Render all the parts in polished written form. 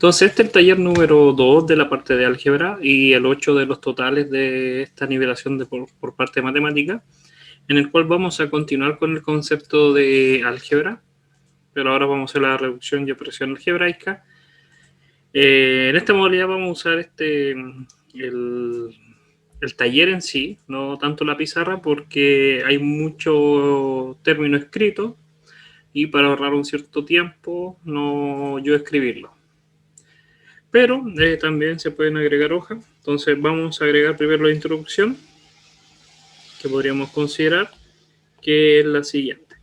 Entonces, este es el taller número 2 de la parte de álgebra y el 8 de los totales de esta nivelación por parte de matemática, en el cual vamos a continuar con el concepto de álgebra, pero ahora vamos a hacer la reducción y operación algebraica. En esta modalidad vamos a usar el taller en sí, no tanto la pizarra, porque hay mucho término escrito y para ahorrar un cierto tiempo, no yo escribirlo. Pero también se pueden agregar hojas. Entonces vamos a agregar primero la introducción, que podríamos considerar que es la siguiente.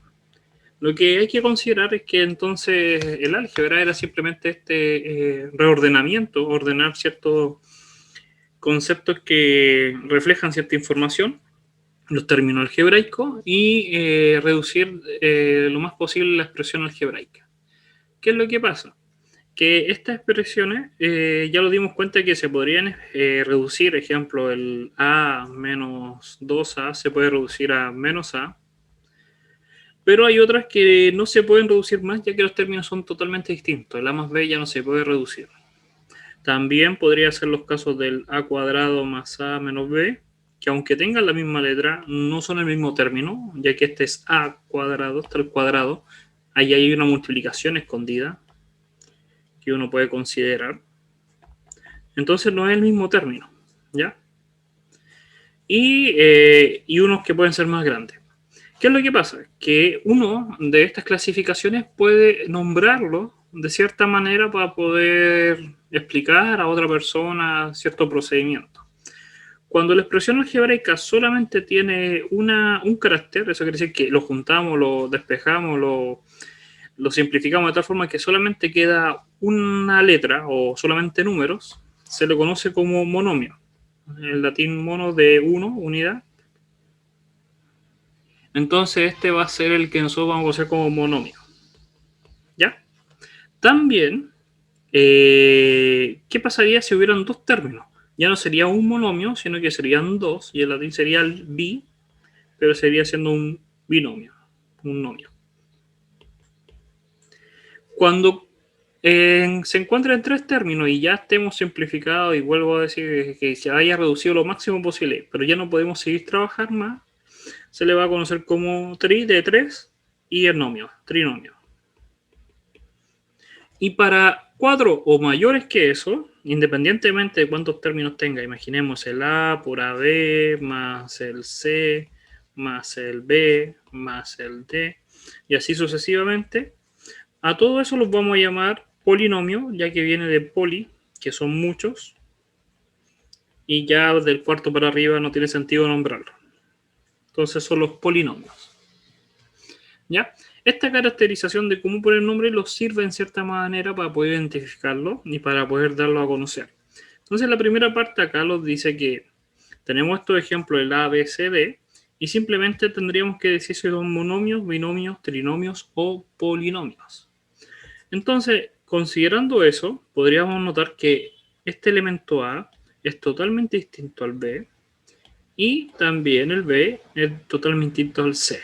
Lo que hay que considerar es que entonces el álgebra era simplemente reordenamiento, ordenar ciertos conceptos que reflejan cierta información, los términos algebraicos, y reducir lo más posible la expresión algebraica. ¿Qué es lo que pasa? Que estas expresiones ya lo dimos cuenta que se podrían reducir, ejemplo, el a menos 2a se puede reducir a menos a, pero hay otras que no se pueden reducir más ya que los términos son totalmente distintos. El a más b ya no se puede reducir. También podría ser los casos del a cuadrado más a menos b, que aunque tengan la misma letra, no son el mismo término, ya que este es a cuadrado, está el cuadrado, ahí hay una multiplicación escondida que uno puede considerar. Entonces no es el mismo término, ¿ya? Y unos que pueden ser más grandes. ¿Qué es lo que pasa? Que uno de estas clasificaciones puede nombrarlo de cierta manera para poder explicar a otra persona cierto procedimiento. Cuando la expresión algebraica solamente tiene un carácter, eso quiere decir que lo juntamos, lo despejamos, lo simplificamos de tal forma que solamente queda una letra o solamente números, se le conoce como monomio. En latín mono de uno, unidad. Entonces este va a ser el que nosotros vamos a usar como monomio. ¿Ya? También, ¿qué pasaría si hubieran dos términos? Ya no sería un monomio, sino que serían dos, y en latín sería el bi, pero sería siendo un binomio, un nomio. Cuando se encuentran tres términos y ya estemos simplificados, y vuelvo a decir que se haya reducido lo máximo posible, pero ya no podemos seguir trabajando más, se le va a conocer como tri de tres y el nomio, trinomio. Y para cuatro o mayores que eso, independientemente de cuántos términos tenga, imaginemos el A por AB más el C más el B más el D y así sucesivamente, a todo eso los vamos a llamar polinomio, ya que viene de poli, que son muchos, y ya del cuarto para arriba no tiene sentido nombrarlo. Entonces son los polinomios. ¿Ya? Esta caracterización de cómo poner nombre los sirve en cierta manera para poder identificarlo y para poder darlo a conocer. Entonces la primera parte acá nos dice que tenemos estos ejemplos del A, B, C, D y simplemente tendríamos que decir si son monomios, binomios, trinomios o polinomios. Entonces, considerando eso, podríamos notar que este elemento A es totalmente distinto al B y también el B es totalmente distinto al C.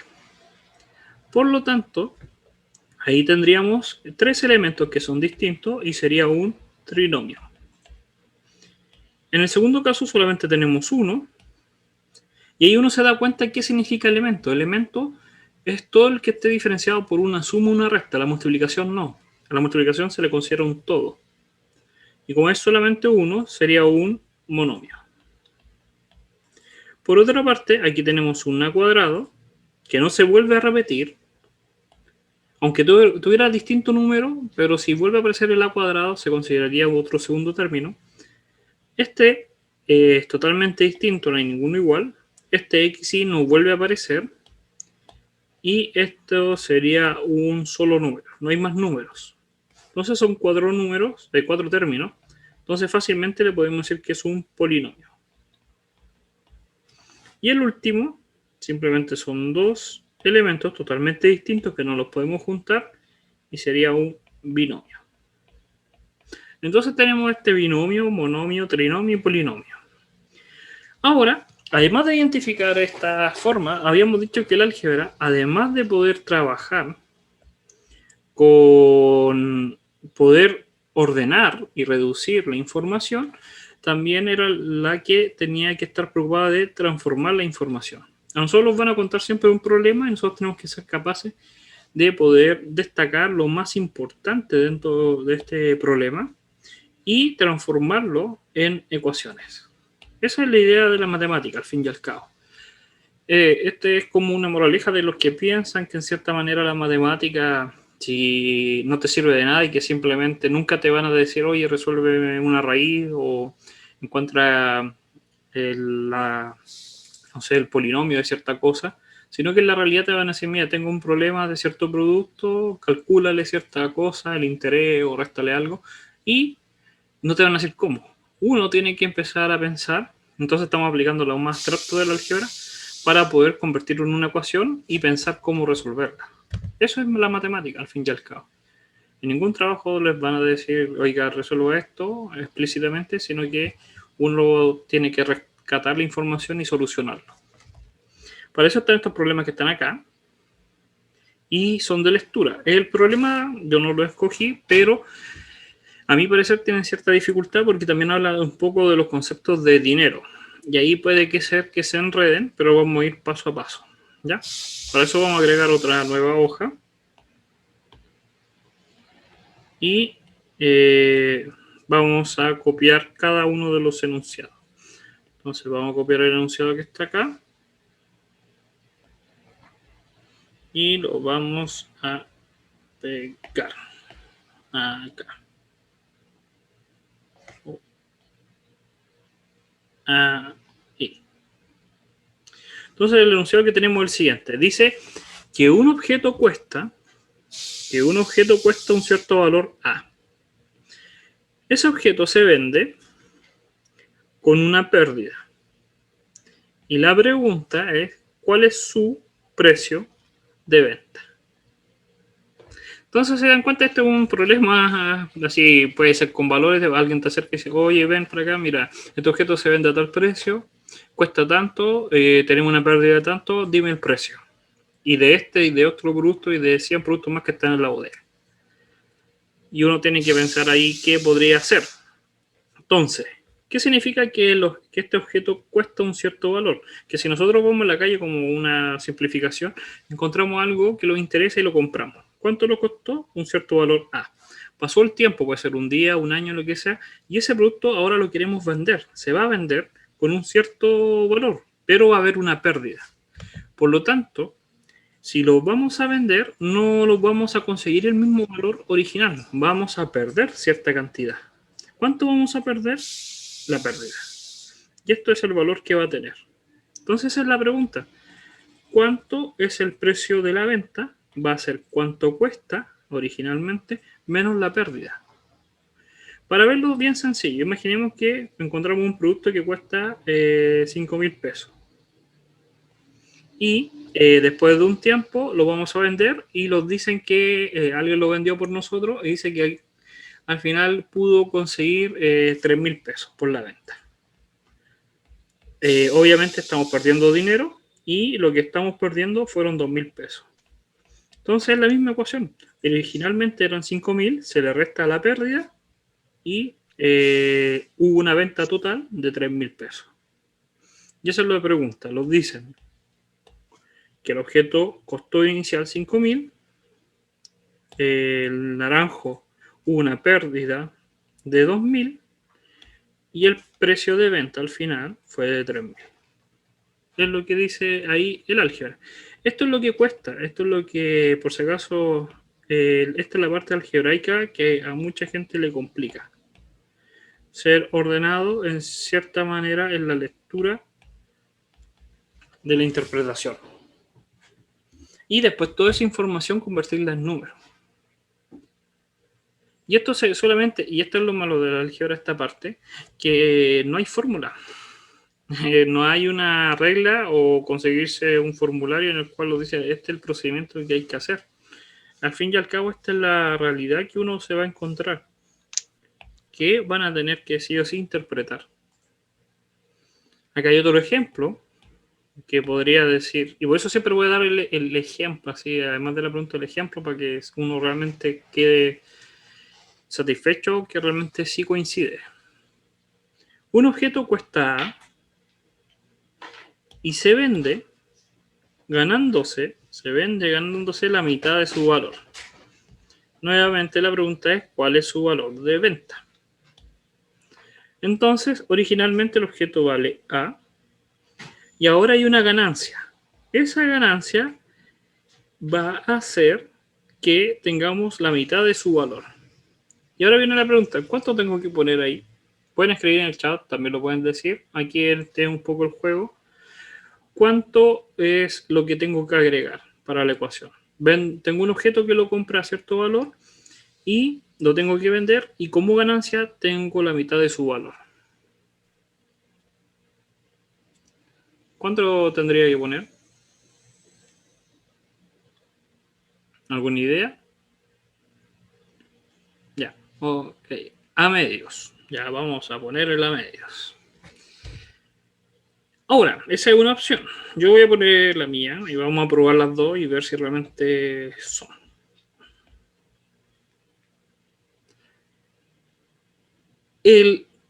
Por lo tanto, ahí tendríamos tres elementos que son distintos y sería un trinomio. En el segundo caso solamente tenemos uno y ahí uno se da cuenta qué significa elemento. Elemento es todo el que esté diferenciado por una suma o una resta. La multiplicación no. A la multiplicación se le considera un todo. Y como es solamente uno, sería un monomio. Por otra parte, aquí tenemos un a cuadrado que no se vuelve a repetir, aunque tuviera distinto número, pero si vuelve a aparecer el a cuadrado se consideraría otro segundo término. Este es totalmente distinto, no hay ninguno igual. Este xy no vuelve a aparecer. Y esto sería un solo número, no hay más números. Entonces son cuatro números de cuatro términos. Entonces fácilmente le podemos decir que es un polinomio. Y el último, simplemente son dos elementos totalmente distintos que no los podemos juntar y sería un binomio. Entonces tenemos este binomio, monomio, trinomio y polinomio. Ahora, además de identificar esta forma, habíamos dicho que el álgebra, además de poder trabajar con poder ordenar y reducir la información, también era la que tenía que estar preocupada de transformar la información. A nosotros nos van a contar siempre un problema y nosotros tenemos que ser capaces de poder destacar lo más importante dentro de este problema y transformarlo en ecuaciones. Esa es la idea de la matemática, al fin y al cabo. Este es como una moraleja de los que piensan que en cierta manera la matemática, si no te sirve de nada y que simplemente nunca te van a decir, oye, resuelve una raíz o encuentra no sé, el polinomio de cierta cosa, sino que en la realidad te van a decir, mira, tengo un problema de cierto producto, calcúlale cierta cosa, el interés o réstale algo, y no te van a decir cómo. Uno tiene que empezar a pensar, entonces estamos aplicando lo más abstracto de la álgebra para poder convertirlo en una ecuación y pensar cómo resolverla. Eso es la matemática, al fin y al cabo. En ningún trabajo les van a decir, oiga, resuelvo esto explícitamente, sino que uno tiene que rescatar la información y solucionarlo. Para eso están estos problemas que están acá y son de lectura. El problema yo no lo escogí, pero a mi parecer tienen cierta dificultad porque también habla un poco de los conceptos de dinero. Y ahí puede que ser que se enreden, pero vamos a ir paso a paso. ¿Ya? Para eso vamos a agregar otra nueva hoja. Y vamos a copiar cada uno de los enunciados. Entonces vamos a copiar el enunciado que está acá. Y lo vamos a pegar acá. Ahí. Entonces el enunciado que tenemos es el siguiente. Dice que un objeto cuesta un cierto valor A. Ese objeto se vende con una pérdida. Y la pregunta es, ¿cuál es su precio de venta? Entonces se dan cuenta, este es un problema, así puede ser con valores, de alguien te acerca y dice, oye, ven para acá, mira, este objeto se vende a tal precio, cuesta tanto, tenemos una pérdida de tanto, dime el precio. Y de este y de otro producto y de 100 productos más que están en la bodega. Y uno tiene que pensar ahí qué podría hacer. Entonces, ¿qué significa que este objeto cuesta un cierto valor? Que si nosotros vamos en la calle como una simplificación, encontramos algo que nos interesa y lo compramos. ¿Cuánto lo costó? Un cierto valor A. Pasó el tiempo, puede ser un día, un año, lo que sea, y ese producto ahora lo queremos vender. Se va a vender con un cierto valor, pero va a haber una pérdida. Por lo tanto, si lo vamos a vender, no lo vamos a conseguir el mismo valor original. Vamos a perder cierta cantidad. ¿Cuánto vamos a perder? La pérdida. Y esto es el valor que va a tener. Entonces esa es la pregunta. ¿Cuánto es el precio de la venta? Va a ser cuánto cuesta originalmente menos la pérdida. Para verlo bien sencillo, imaginemos que encontramos un producto que cuesta 5.000 pesos. Y después de un tiempo lo vamos a vender y nos dicen que alguien lo vendió por nosotros y dice que al final pudo conseguir 3.000 pesos por la venta. Obviamente estamos perdiendo dinero y lo que estamos perdiendo fueron 2.000 pesos. Entonces es la misma ecuación. Originalmente eran 5.000, se le resta la pérdida y hubo una venta total de 3.000 pesos. Y eso es lo que pregunta. Los dicen que el objeto costó inicial 5.000, el naranjo hubo una pérdida de 2.000 y el precio de venta al final fue de 3.000. Es lo que dice ahí el álgebra. Esto es lo que cuesta, esto es lo que, por si acaso, esta es la parte algebraica que a mucha gente le complica. Ser ordenado en cierta manera en la lectura de la interpretación. Y después toda esa información convertirla en números. Y esto solamente, y esto es lo malo de la álgebra, esta parte, que no hay fórmula. No hay una regla o conseguirse un formulario en el cual lo dice, este es el procedimiento que hay que hacer. Al fin y al cabo, esta es la realidad que uno se va a encontrar, que van a tener que sí o sí interpretar. Acá hay otro ejemplo que podría decir, y por eso siempre voy a dar el ejemplo, así, además de la pregunta, el ejemplo, para que uno realmente satisfecho que realmente sí coincide. Un objeto cuesta A y se vende ganándose la mitad de su valor. Nuevamente la pregunta es ¿cuál es su valor de venta? Entonces, originalmente el objeto vale A y ahora hay una ganancia. Esa ganancia va a hacer que tengamos la mitad de su valor. Y ahora viene la pregunta, ¿cuánto tengo que poner ahí? Pueden escribir en el chat, también lo pueden decir. Aquí este es un poco el juego. ¿Cuánto es lo que tengo que agregar para la ecuación? Ven, tengo un objeto que lo compra a cierto valor y lo tengo que vender y como ganancia tengo la mitad de su valor. ¿Cuánto tendría que poner? ¿Alguna idea? Ya, ok. A medios. Ya vamos a poner el a medios. Ahora, esa es una opción. Yo voy a poner la mía y vamos a probar las dos y ver si realmente son.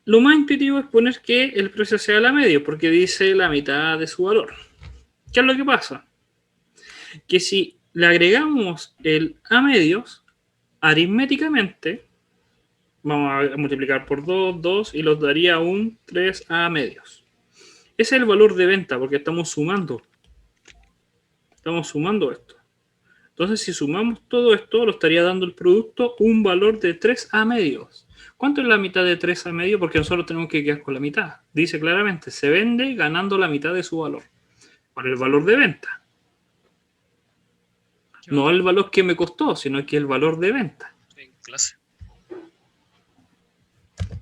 Lo más intuitivo es poner que el precio sea la media, porque dice la mitad de su valor. ¿Qué es lo que pasa? Que si le agregamos el a medios, aritméticamente, vamos a multiplicar por 2, 2 y nos daría un 3 a medios. Ese es el valor de venta, porque estamos sumando. Estamos sumando esto. Entonces, si sumamos todo esto, lo estaría dando el producto un valor de 3 a medios. ¿Cuánto es la mitad de 3 a medio? Porque nosotros tenemos que quedar con la mitad. Dice claramente, se vende ganando la mitad de su valor. Por el valor de venta. No el valor que me costó, sino que el valor de venta. En clase.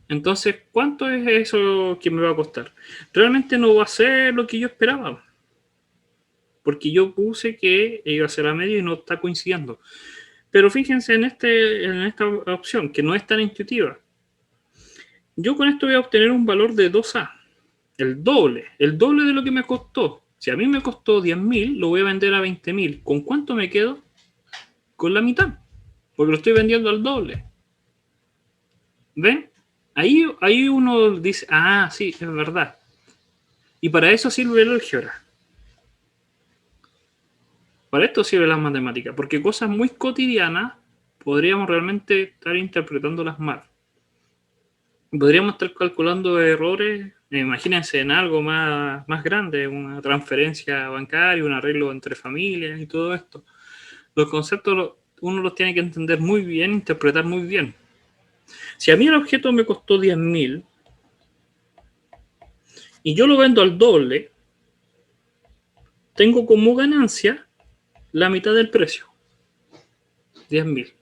Entonces, ¿cuánto es eso que me va a costar? Realmente no va a ser lo que yo esperaba. Porque yo puse que iba a ser a medio y no está coincidiendo. Pero fíjense en esta opción, que no es tan intuitiva. Yo con esto voy a obtener un valor de 2A. El doble de lo que me costó. Si a mí me costó 10.000, lo voy a vender a 20.000. ¿Con cuánto me quedo? Con la mitad. Porque lo estoy vendiendo al doble. ¿Ven? Ahí uno dice, ah, sí, es verdad. Y para eso sirve el álgebra. Para esto sirve la matemática. Porque cosas muy cotidianas podríamos realmente estar interpretándolas mal. Podríamos estar calculando errores, imagínense en algo más grande, una transferencia bancaria, un arreglo entre familias y todo esto. Los conceptos uno los tiene que entender muy bien, interpretar muy bien. Si a mí el objeto me costó 10.000 y yo lo vendo al doble, tengo como ganancia la mitad del precio, 10.000.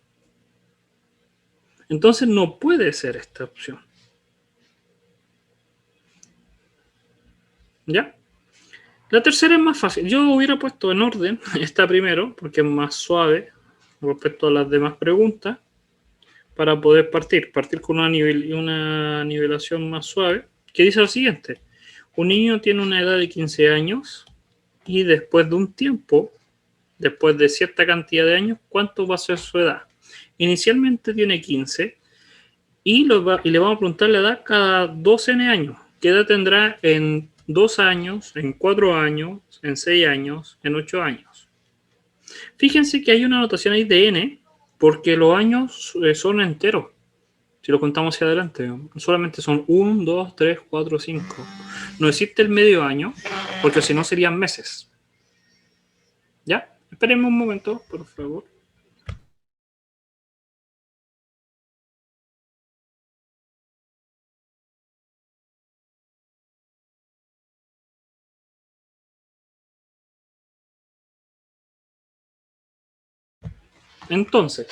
Entonces no puede ser esta opción. ¿Ya? La tercera es más fácil. Yo hubiera puesto en orden esta primero, porque es más suave respecto a las demás preguntas, para poder partir con una nivelación más suave, que dice lo siguiente. Un niño tiene una edad de 15 años y después de un tiempo, después de cierta cantidad de años, ¿cuánto va a ser su edad? Inicialmente tiene 15 y le vamos a preguntar la edad cada 2n años. ¿Qué edad tendrá en 2 años, en 4 años, en 6 años, en 8 años? Fíjense que hay una anotación ahí de n porque los años son enteros. Si lo contamos hacia adelante, solamente son 1, 2, 3, 4, 5. No existe el medio año porque si no serían meses. ¿Ya? Espérenme un momento, por favor. Entonces,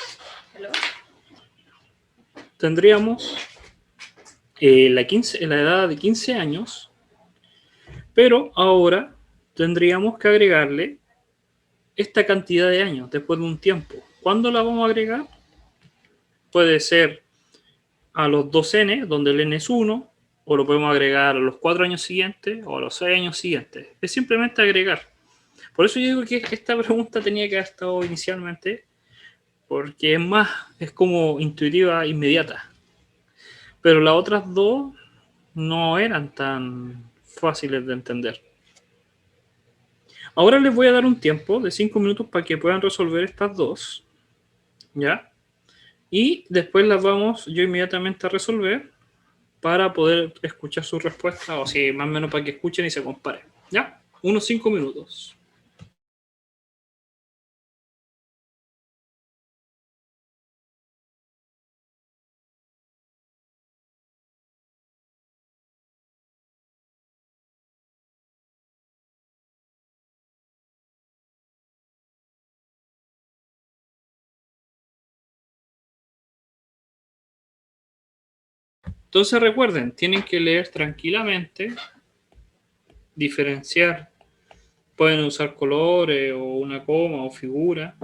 tendríamos la edad de 15 años, pero ahora tendríamos que agregarle esta cantidad de años después de un tiempo. ¿Cuándo la vamos a agregar? Puede ser a los 2n, donde el n es 1, o lo podemos agregar a los 4 años siguientes o a los 6 años siguientes. Es simplemente agregar. Por eso yo digo que esta pregunta tenía que haber estado inicialmente porque es como intuitiva, inmediata. Pero las otras dos no eran tan fáciles de entender. Ahora les voy a dar un tiempo de 5 minutos para que puedan resolver estas dos, ¿ya? Y después las vamos yo inmediatamente a resolver para poder escuchar su respuesta, o si más o menos para que escuchen y se comparen, ¿ya? Unos 5 minutos. Entonces recuerden, tienen que leer tranquilamente, diferenciar. Pueden usar colores o una coma o figura.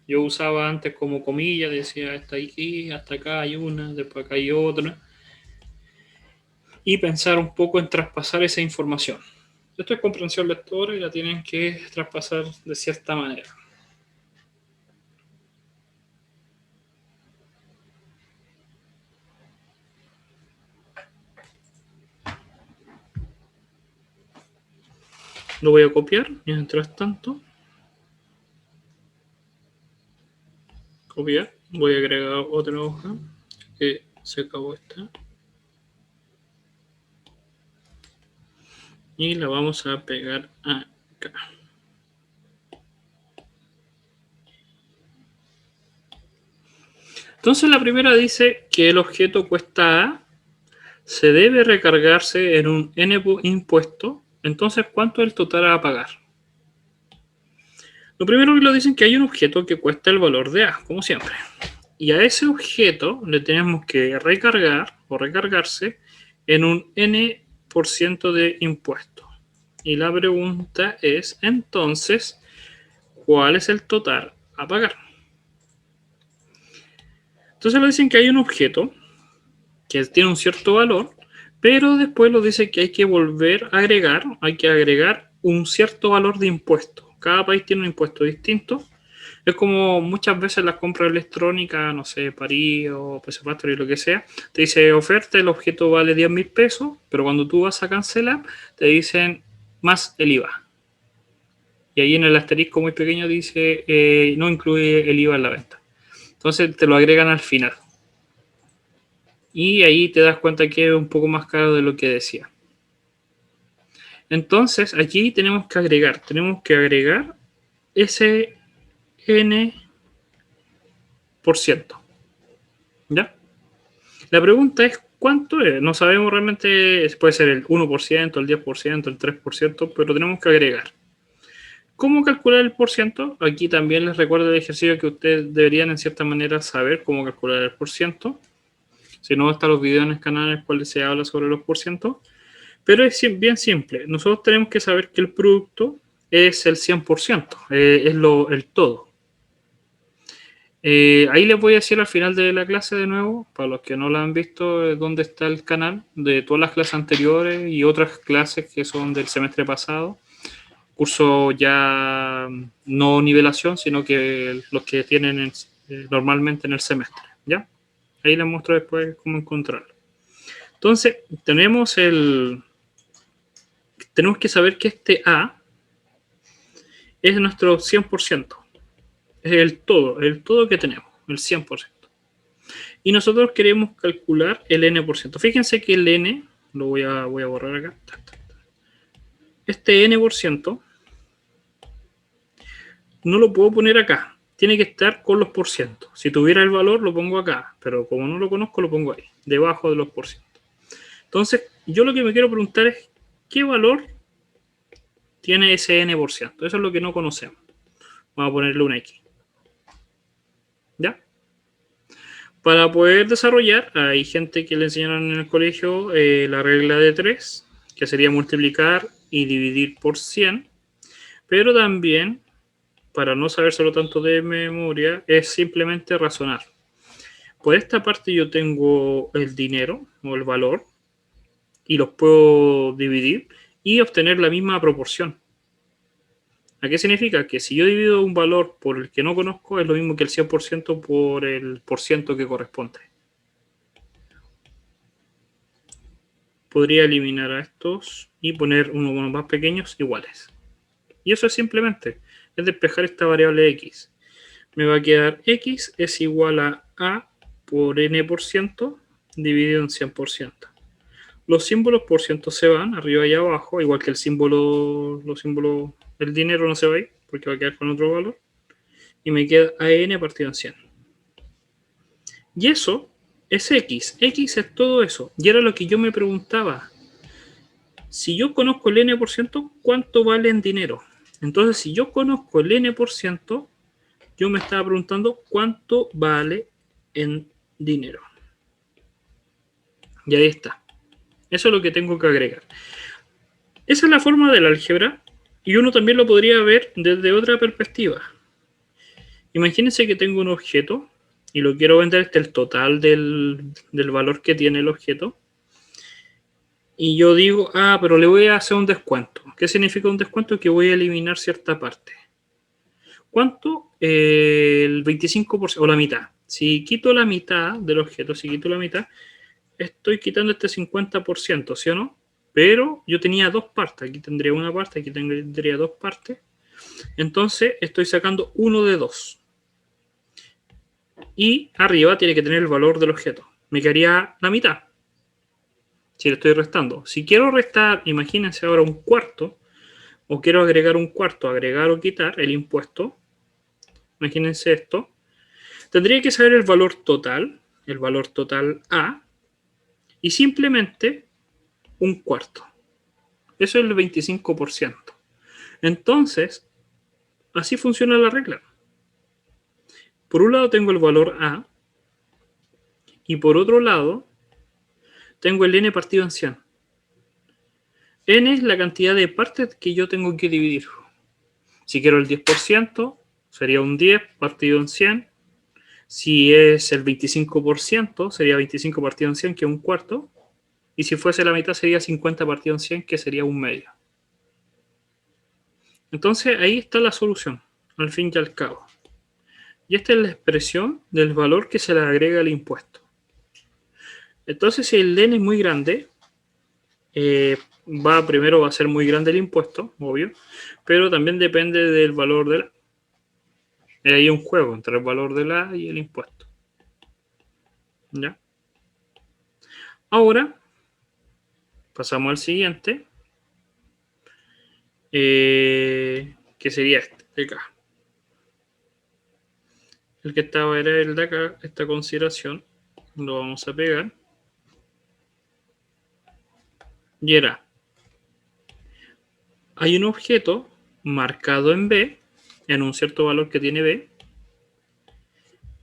Yo usaba antes como comillas, decía hasta aquí, hasta acá hay una, después acá hay otra. Y pensar un poco en traspasar esa información. Esto es comprensión lectora y la tienen que traspasar de cierta manera. Lo voy a copiar mientras tanto. Copiar. Voy a agregar otra hoja que se acabó esta. Y la vamos a pegar acá. Entonces la primera dice que el objeto cuesta A, se debe recargarse en un N impuesto. Entonces, ¿cuánto es el total a pagar? Lo primero que lo dicen que hay un objeto que cuesta el valor de A, como siempre. Y a ese objeto le tenemos que recargar o recargarse en un N% de impuesto. Y la pregunta es, entonces, ¿cuál es el total a pagar? Entonces lo dicen que hay un objeto que tiene un cierto valor, pero después lo dice que hay que volver a agregar, hay que agregar un cierto valor de impuesto. Cada país tiene un impuesto distinto. Es como muchas veces las compras electrónicas, no sé, París o PC Factory, lo que sea, te dice oferta, el objeto vale 10.000 pesos, pero cuando tú vas a cancelar, te dicen más el IVA. Y ahí en el asterisco muy pequeño dice no incluye el IVA en la venta. Entonces te lo agregan al final. Y ahí te das cuenta que es un poco más caro de lo que decía. Entonces aquí tenemos que agregar ese N%. ¿Ya? La pregunta es ¿cuánto es? No sabemos realmente, puede ser el 1%, el 10%, el 3%, pero tenemos que agregar. ¿Cómo calcular el porciento? Aquí también les recuerdo el ejercicio que ustedes deberían en cierta manera saber cómo calcular el porciento. Si no, están los videos en el canal en el cual se habla sobre los porcientos. Pero es bien simple. Nosotros tenemos que saber que el producto es el 100%, es el todo. Ahí les voy a decir al final de la clase de nuevo, para los que no la han visto, dónde está el canal de todas las clases anteriores y otras clases que son del semestre pasado. Curso ya no nivelación, sino que los que tienen normalmente en el semestre. ¿Ya? Ahí les muestro después cómo encontrarlo. Entonces, tenemos que saber que este A es nuestro 100%. Es el todo que tenemos, el 100%. Y nosotros queremos calcular el N%. Fíjense que el N, lo voy a borrar acá. Este N% no lo puedo poner acá. Tiene que estar con los porcientos. Si tuviera el valor, lo pongo acá. Pero como no lo conozco, lo pongo ahí, debajo de los porcientos. Entonces, yo lo que me quiero preguntar es, ¿qué valor tiene ese N%? Eso es lo que no conocemos. Vamos a ponerle una X. ¿Ya? Para poder desarrollar, hay gente que le enseñaron en el colegio la regla de 3, que sería multiplicar y dividir por 100, pero también, para no saber solo tanto de memoria, es simplemente razonar. Por esta parte yo tengo el dinero o el valor y los puedo dividir y obtener la misma proporción. ¿A qué significa? Que si yo divido un valor por el que no conozco, es lo mismo que el 100% por el porciento que corresponde. Podría eliminar a estos y poner unos más pequeños iguales. Y eso es simplemente, es despejar esta variable x. Me va a quedar x es igual a por n% dividido en 100%. Los símbolos por ciento se van arriba y abajo, igual que el símbolo, los símbolos, el dinero no se va a ir, porque va a quedar con otro valor. Y me queda AN partido en 100. Y eso es X. X es todo eso. Y era lo que yo me preguntaba. Si yo conozco el N%, ¿cuánto vale en dinero? Entonces, si yo conozco el N%, yo me estaba preguntando cuánto vale en dinero. Y ahí está. Eso es lo que tengo que agregar. Esa es la forma del álgebra. Y uno también lo podría ver desde otra perspectiva. Imagínense que tengo un objeto y lo quiero vender hasta el total del valor que tiene el objeto. Y yo digo, pero le voy a hacer un descuento. ¿Qué significa un descuento? Que voy a eliminar cierta parte. ¿Cuánto? El 25% o la mitad. Si quito la mitad del objeto, si quito la mitad, estoy quitando este 50%, ¿sí o no? Pero yo tenía dos partes. Aquí tendría una parte, aquí tendría dos partes. Entonces estoy sacando uno de dos. Y arriba tiene que tener el valor del objeto. Me quedaría la mitad. Si le estoy restando. Si quiero restar, imagínense ahora un cuarto, o quiero agregar un cuarto, agregar o quitar el impuesto. Imagínense esto. Tendría que saber el valor total A, y simplemente un cuarto. Eso es el 25%. Entonces, así funciona la regla. Por un lado tengo el valor A, y por otro lado tengo el n partido en 100. N es la cantidad de partes que yo tengo que dividir. Si quiero el 10%, sería un 10 partido en 100. Si es el 25%, sería 25 partido en 100, que es un cuarto. Y si fuese la mitad, sería 50 partido en 100, que sería un medio. Entonces, ahí está la solución, al fin y al cabo. Y esta es la expresión del valor que se le agrega al impuesto. Entonces, si el n es muy grande, primero va a ser muy grande el impuesto, obvio, pero también depende del valor del A. Hay un juego entre el valor del A y el impuesto. ¿Ya? Ahora, pasamos al siguiente, que sería este, de acá. El que estaba era el de acá, esta consideración. Lo vamos a pegar. Y era, hay un objeto marcado en B, en un cierto valor que tiene B,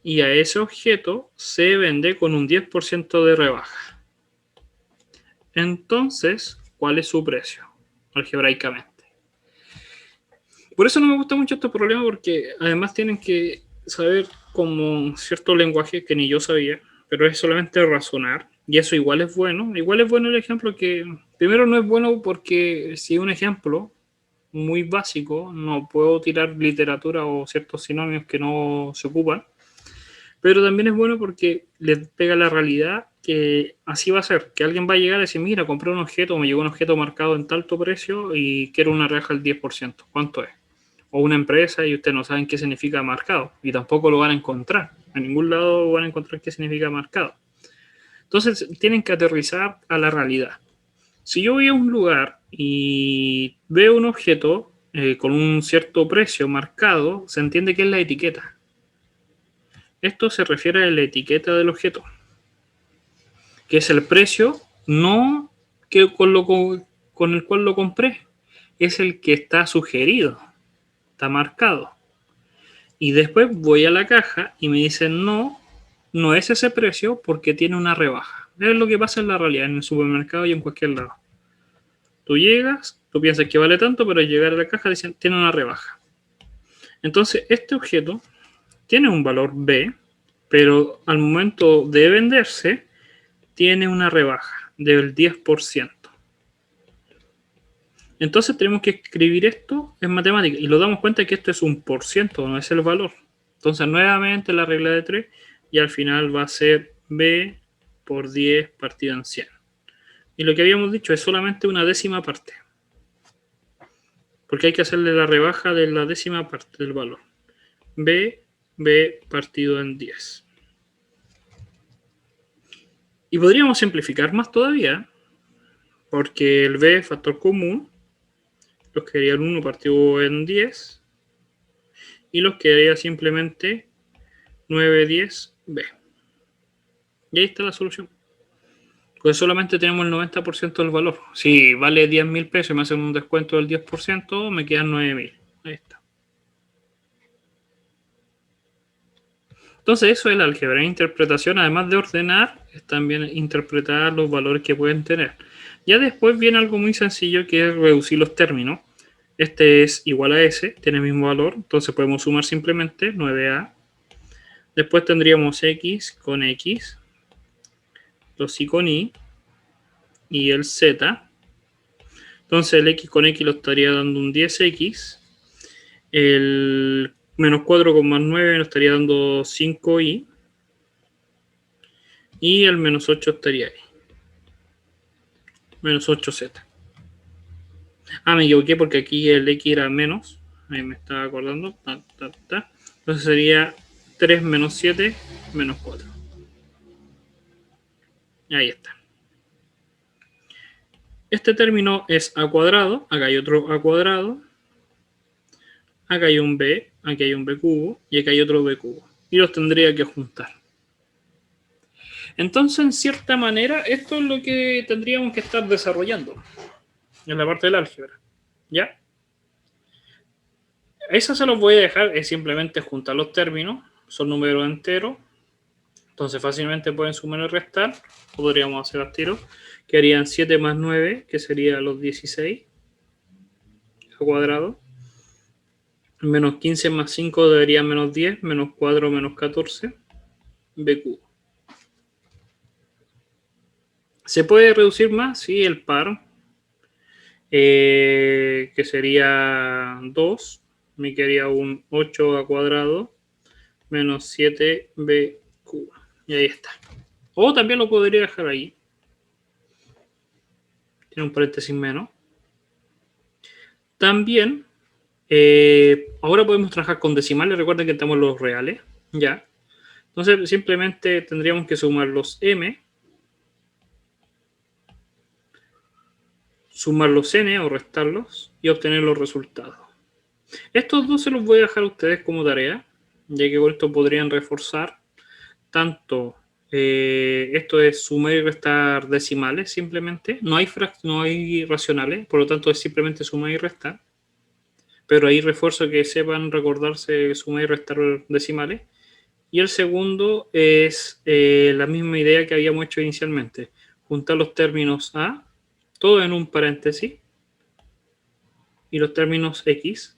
y a ese objeto se vende con un 10% de rebaja. Entonces, ¿cuál es su precio? Algebraicamente. Por eso no me gusta mucho este problema, porque además tienen que saber como cierto lenguaje que ni yo sabía, pero es solamente razonar, y eso igual es bueno. Igual es bueno el ejemplo, que primero no es bueno porque si un ejemplo muy básico, no puedo tirar literatura o ciertos sinónimos que no se ocupan, pero también es bueno porque les pega la realidad que así va a ser, que alguien va a llegar y decir, mira, compré un objeto, me llegó un objeto marcado en tanto precio y quiero una rebaja del 10%. ¿Cuánto es? O una empresa y ustedes no saben qué significa marcado y tampoco lo van a encontrar. En ningún lado van a encontrar qué significa marcado. Entonces tienen que aterrizar a la realidad. Si yo voy a un lugar y veo un objeto con un cierto precio marcado, se entiende que es la etiqueta. Esto se refiere a la etiqueta del objeto, que es el precio, no que con el cual lo compré, es el que está sugerido, está marcado. Y después voy a la caja y me dicen, no, no es ese precio porque tiene una rebaja. Es lo que pasa en la realidad, en el supermercado y en cualquier lado. Tú llegas, tú piensas que vale tanto, pero al llegar a la caja dicen, tiene una rebaja. Entonces, este objeto tiene un valor B, pero al momento de venderse, tiene una rebaja del 10%. Entonces tenemos que escribir esto en matemática y nos damos cuenta que esto es un por ciento, no es el valor. Entonces nuevamente la regla de 3 y al final va a ser b por 10 partido en 100. Y lo que habíamos dicho es solamente una décima parte, porque hay que hacerle la rebaja de la décima parte del valor. b partido en 10. Y podríamos simplificar más todavía, porque el b es factor común, los quedaría el 1 partido en 10, y los quedaría simplemente 9, 10, b. Y ahí está la solución. Pues solamente tenemos el 90% del valor. Si vale 10.000 pesos y me hacen un descuento del 10%, me quedan 9.000. Ahí está. Entonces eso es la álgebra. Interpretación, además de ordenar, es también interpretar los valores que pueden tener. Ya después viene algo muy sencillo que es reducir los términos. Este es igual a S, tiene el mismo valor, entonces podemos sumar simplemente 9a. Después tendríamos X con X, los Y con Y y el Z. Entonces el X con X lo estaría dando un 10X. El menos 4 con más 9 nos estaría dando 5Y. Y el menos 8 estaría ahí. Menos 8Z. Ah, me equivoqué porque aquí el X era menos. Ahí me estaba acordando. Entonces sería 3 menos 7 menos 4. Ahí está. Este término es a cuadrado. Acá hay otro a cuadrado. Acá hay un b. Aquí hay un b cubo. Y acá hay otro b cubo. Y los tendría que juntar. Entonces, en cierta manera, esto es lo que tendríamos que estar desarrollando en la parte del álgebra. ¿Ya? Eso se los voy a dejar, es simplemente juntar los términos, son números enteros, entonces fácilmente pueden sumar y restar, podríamos hacer al tiro, que harían 7 más 9, que sería los 16 a cuadrado, menos 15 más 5 debería menos 10, menos 4 menos 14, b cubo. ¿Se puede reducir más? Sí, el par, que sería 2, me quedaría un 8 a cuadrado, menos 7b cubo. Y ahí está. O también lo podría dejar ahí. Tiene un paréntesis menos. También, ahora podemos trabajar con decimales. Recuerden que tenemos los reales. Ya. Entonces, simplemente tendríamos que sumar los m, sumar los n o restarlos y obtener los resultados. Estos dos se los voy a dejar a ustedes como tarea, ya que con esto podrían reforzar tanto. Esto es sumar y restar decimales simplemente. No hay racionales, por lo tanto es simplemente sumar y restar. Pero ahí refuerzo que sepan recordarse sumar y restar decimales. Y el segundo es la misma idea que habíamos hecho inicialmente. Juntar los términos A, todo en un paréntesis, y los términos X.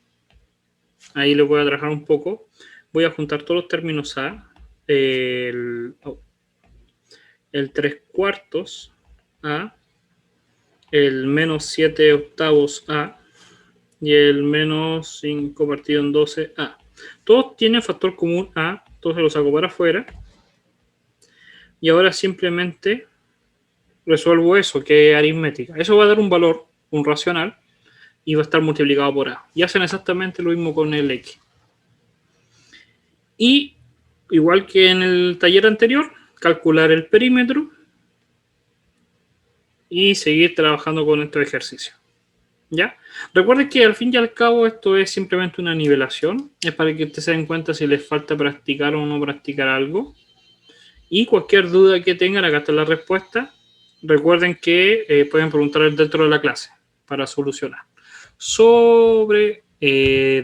Ahí lo voy a trabajar un poco. Voy a juntar todos los términos A. El 3 cuartos A, el menos 7 octavos A y el menos 5 partido en 12 A. Todos tienen factor común A, todos se los saco para afuera. Y ahora simplemente resuelvo eso, que es aritmética. Eso va a dar un valor, un racional, y va a estar multiplicado por A. Y hacen exactamente lo mismo con el X. Y igual que en el taller anterior, calcular el perímetro y seguir trabajando con estos ejercicios. ¿Ya? Recuerden que al fin y al cabo esto es simplemente una nivelación. Es para que ustedes se den cuenta si les falta practicar o no practicar algo. Y cualquier duda que tengan, acá está la respuesta. Recuerden que pueden preguntar dentro de la clase para solucionar. Sobre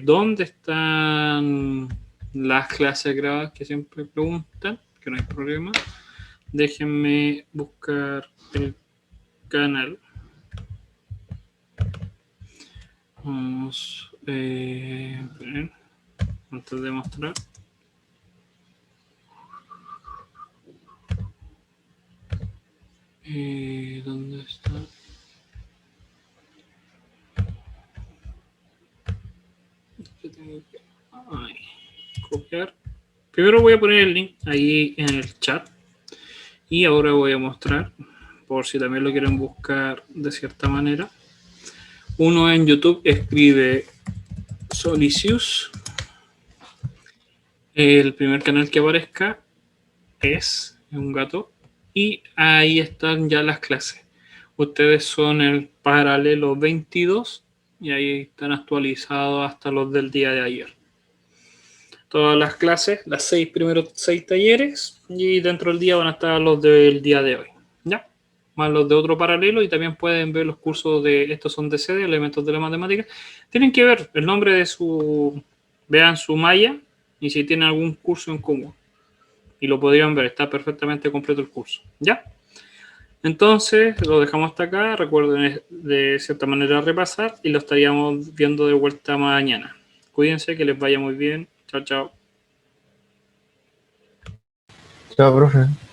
dónde están las clases grabadas que siempre preguntan, que no hay problema. Déjenme buscar el canal. Vamos antes de mostrar. ¿Dónde está? Primero voy a poner el link ahí en el chat y ahora voy a mostrar, por si también lo quieren buscar de cierta manera. Uno en YouTube escribe Solicius. El primer canal que aparezca es un gato y ahí están ya las clases. Ustedes son el paralelo 22 y ahí están actualizados hasta los del día de ayer. Todas las clases, las primeros 6 talleres y dentro del día van a estar los del día de hoy, ¿ya? Más los de otro paralelo y también pueden ver los cursos de, estos son de sede, elementos de la matemática. Tienen que ver el nombre de su, vean su malla y si tienen algún curso en común. Y lo podrían ver, está perfectamente completo el curso, ¿ya? Entonces, lo dejamos hasta acá. Recuerden de cierta manera repasar y lo estaríamos viendo de vuelta mañana. Cuídense, que les vaya muy bien. Chao, chao. Chao, profe.